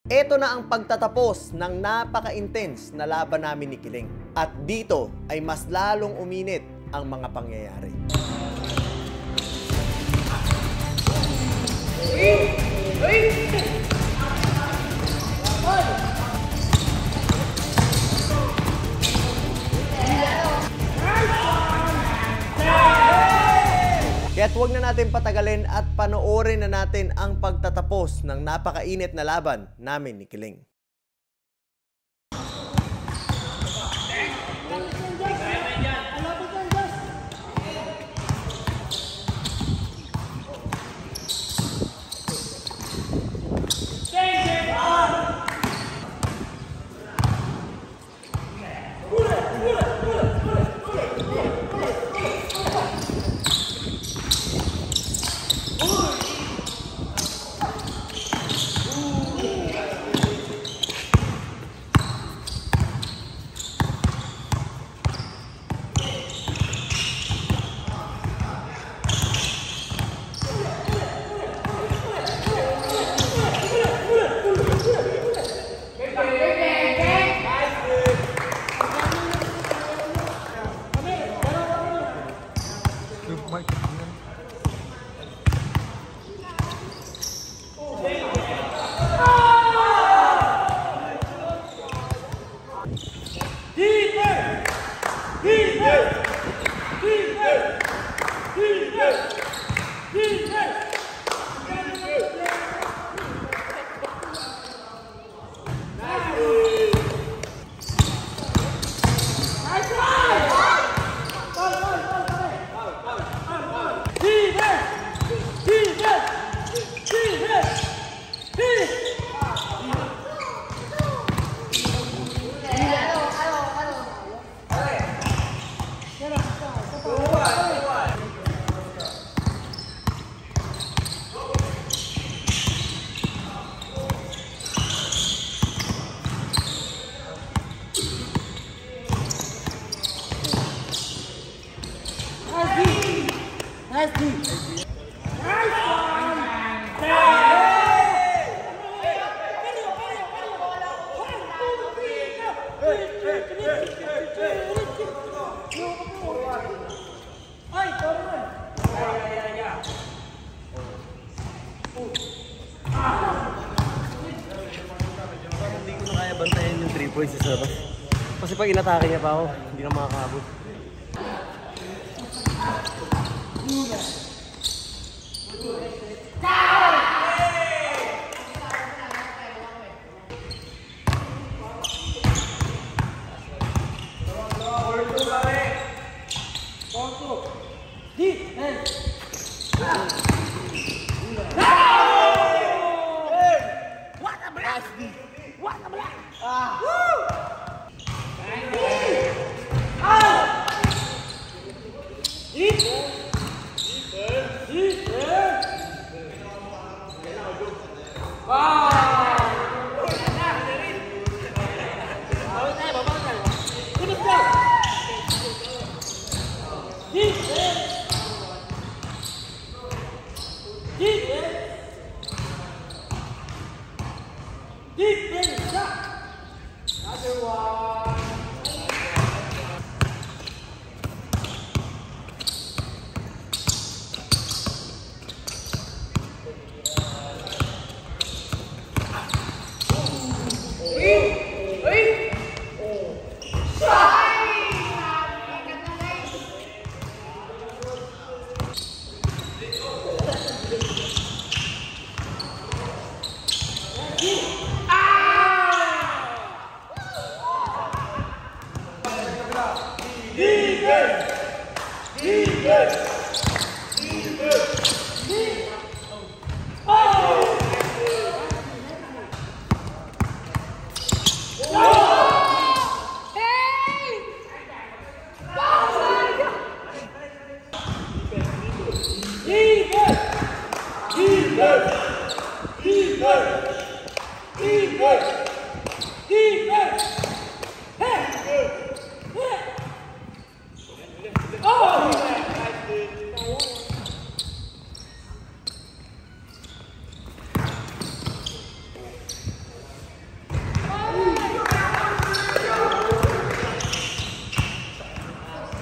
Ito na ang pagtatapos ng napaka-intense na laban namin ni Kiling. At dito ay mas lalong uminit ang mga pangyayari. Kaya't huwag na natin patagalin at panoorin na natin ang pagtatapos ng napakainit na laban namin ni Kiling. Hindi ko na kaya bantayan yung 3 points sa labas. Kasi pag inatake niya pa ako, hindi na makakabot.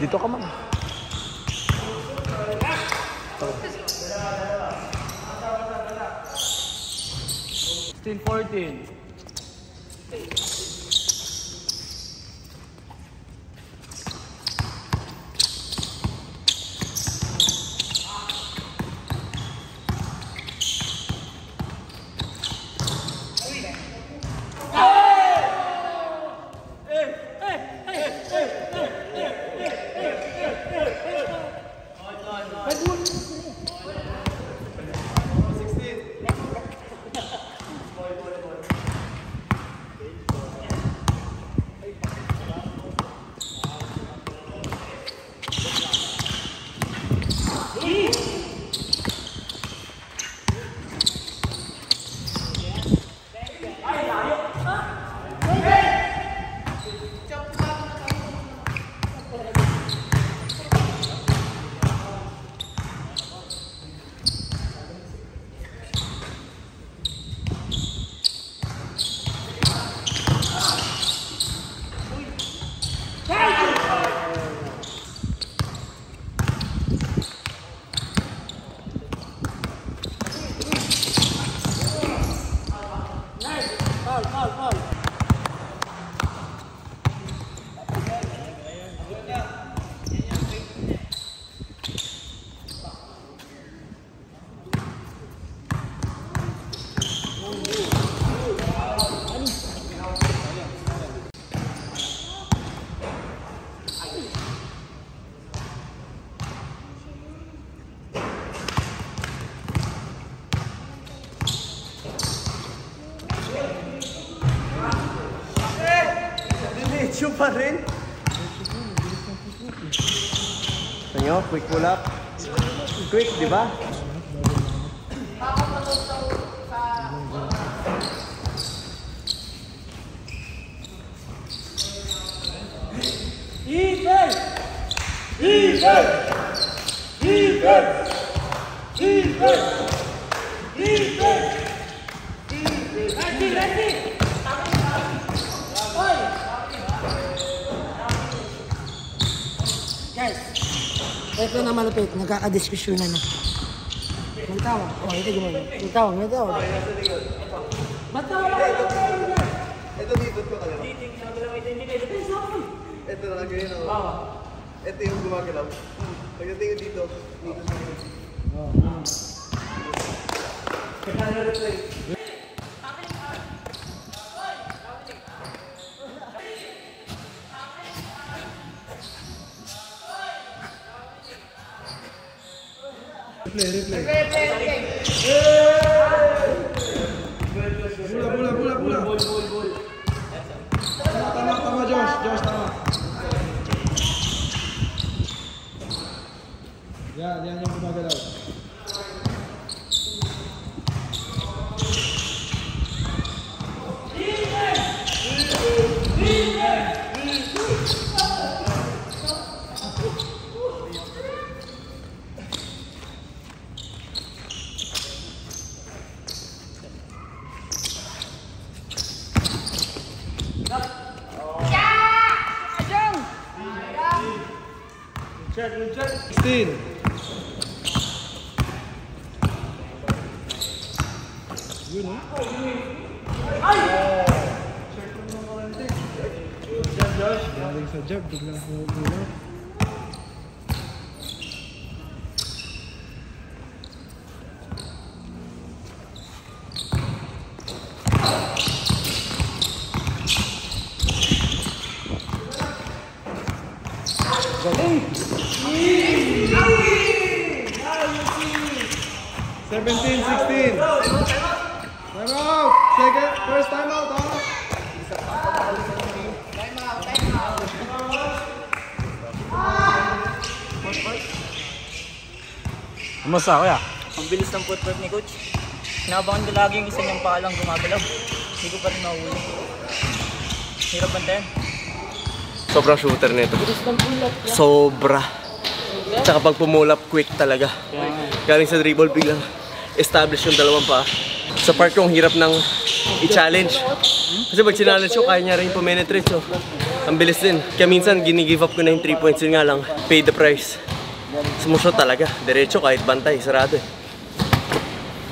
Dito ka man. 16-14. Diretso pa rin. Tanyo, quick pull up. Quick, di ba? Defense! Defense! Defense! Defense! Defense! Ready! Guys, ito na malapit, nagkakadiskusyon na. May tawag. Oh, ito gumagay. May tawag. Ba't tawag ako? Ito dito ko kagalaw. Ito na kagalaw yun ako. Ito yung gumagalaw. Pagdating ko dito sa dito. Kaya replay. Replay. Bola. Tama, Josh, tama. Yan yung gumagalaw. Richard. 16. Yun, no? Ay! Josh. Galing sa jab, biglang pumulap. Galing! 17-16. Time out. First time out, ha? Time out. Kumusta, kuya? Ang bilis ng footwork ni Coach. Inabangan ko lagi yung isa niyang palang gumagalaw. Hindi ko pa rin mahuli. Hirap bantayan. Sobrang shooter nito. Sobra. Tsaka pag pumulap, quick talaga. Galing sa dribble, biglang establish yung dalawang pa. Sa part yung hirap ng i-challenge. Kasi pag sinallenge ko, kaya niya rin pumenetrate. So, ang bilis din. Kaya minsan, gini-give up ko na yung 3 points. Yun nga lang, pay the price. Sumusot talaga. Diretso kahit bantay, sarado eh.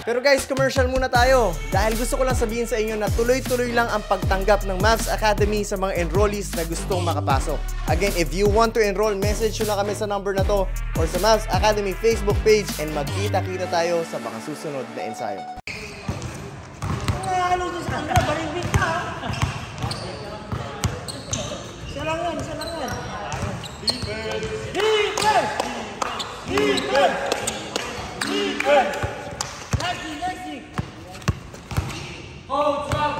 Pero guys, commercial muna tayo. Dahil gusto ko lang sabihin sa inyo na tuloy-tuloy lang ang pagtanggap ng Mavs Academy sa mga enrollees na gustong makapasok. Again, if you want to enroll, message nyo na kami sa number na to or sa Mavs Academy Facebook page and magkita-kita tayo sa mga susunod na ensayo. Ano doon sa kanila? Balimbing ka. Isa lang yan, isa lang yan. Defense! Defense! Defense! Next! Hold up!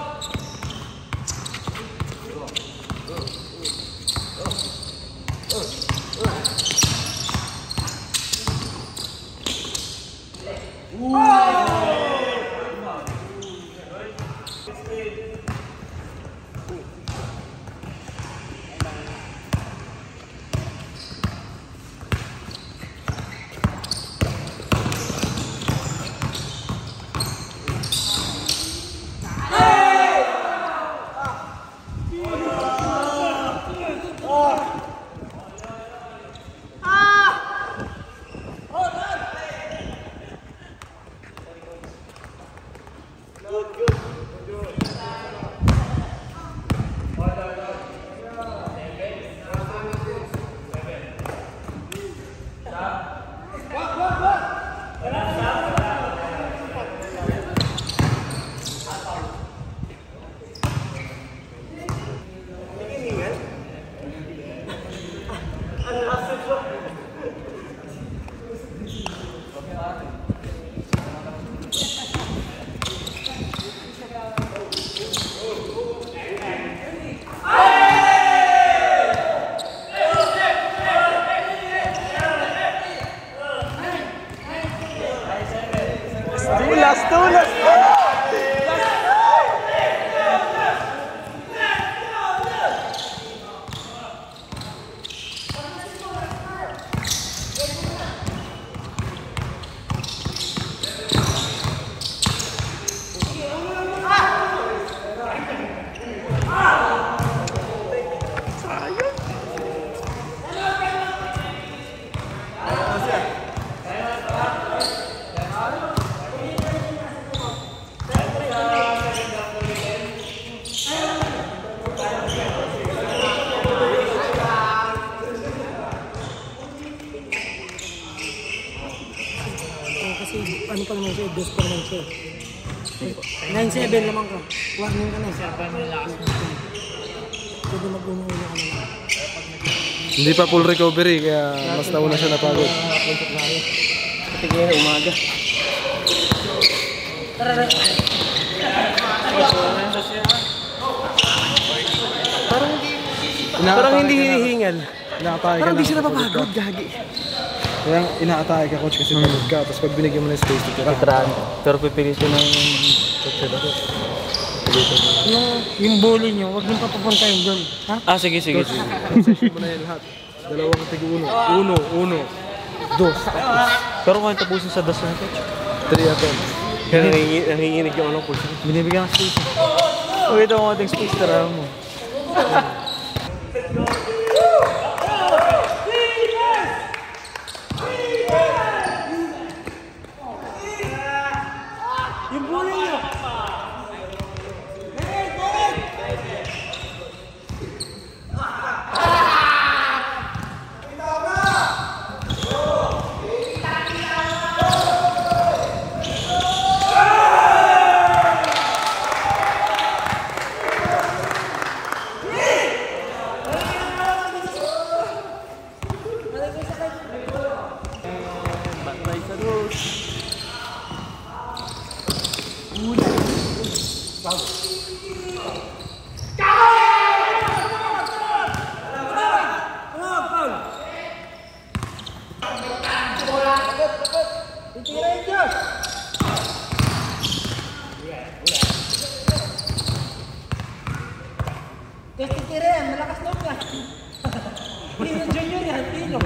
Ano pa naman siya? Dos pa naman siya. 9-7 naman ka. Warning ka na. Pwede mag-uno-uno ka naman. Hindi pa full recovery, kaya mas nauna siya napagod. Pati kaya umaga. Parang hindi hinihingal. Parang hindi sila mapagod, gagi. Kaya inaatake ka, coach, kasi pagod ka. Tapos pag binigyan mo ng space, titira. Pero pipilitin ng coach na Yung bully nyo, huwag nyo papapunta yung doon. Ha? sige. Session mo na yan lahat. Dalawang tig-uno. Uno. Dos. Pero kung tapusin sa das na coach. 3 attempts. Kaya nanginginig yung ano coach. Binibigyan ng space. Huwag ito ang ating space, tara mo. Yung bully nyo! Titira, malakas daw ka. Pino Junior yan, Pino.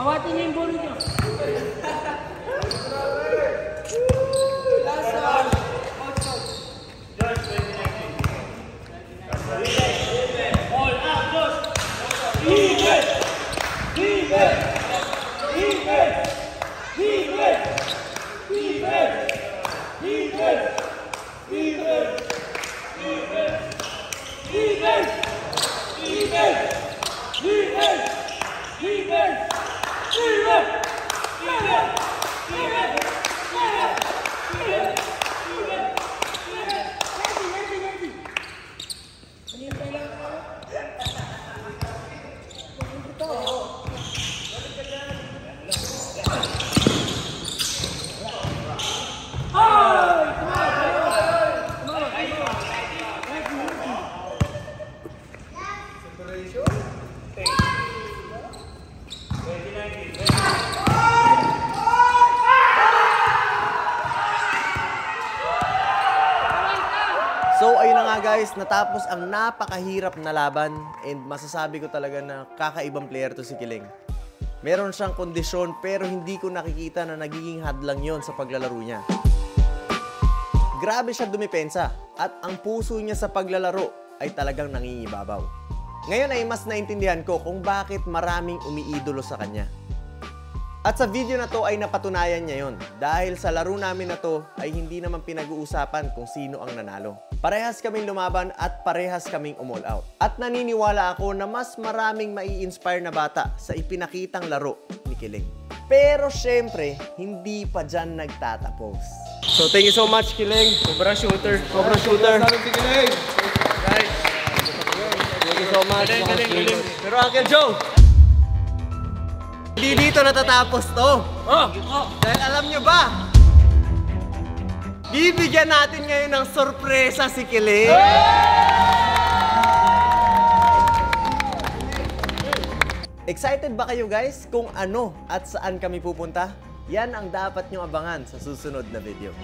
Awatin niyo yung bolo niyo. So, ayun na nga guys, natapos ang napakahirap na laban and masasabi ko talaga na kakaibang player to si Kiling. Meron siyang kondisyon pero hindi ko nakikita na nagiging hadlang yon sa paglalaro niya. Grabe siya dumipensa at ang puso niya sa paglalaro ay talagang nangingibabaw. Ngayon ay mas naintindihan ko kung bakit maraming umiidolo sa kanya. At sa video na to ay napatunayan niya yon dahil sa laro namin na to ay hindi naman pinag-uusapan kung sino ang nanalo. Parehas kaming lumaban at parehas kaming umall out. At naniniwala ako na mas maraming mai-inspire na bata sa ipinakitang laro ni Kiling. Pero syempre, hindi pa dyan nagtatapos. So thank you so much, Kiling. Sobrang shooter. Sobrang shooter. Guys, thank you so much. Pero Uncle Joe, hindi dito natatapos to. Dahil alam nyo ba, bibigyan natin ngayon ng sorpresa si Kiling. Excited ba kayo guys kung ano at saan kami pupunta? Yan ang dapat nyo abangan sa susunod na video.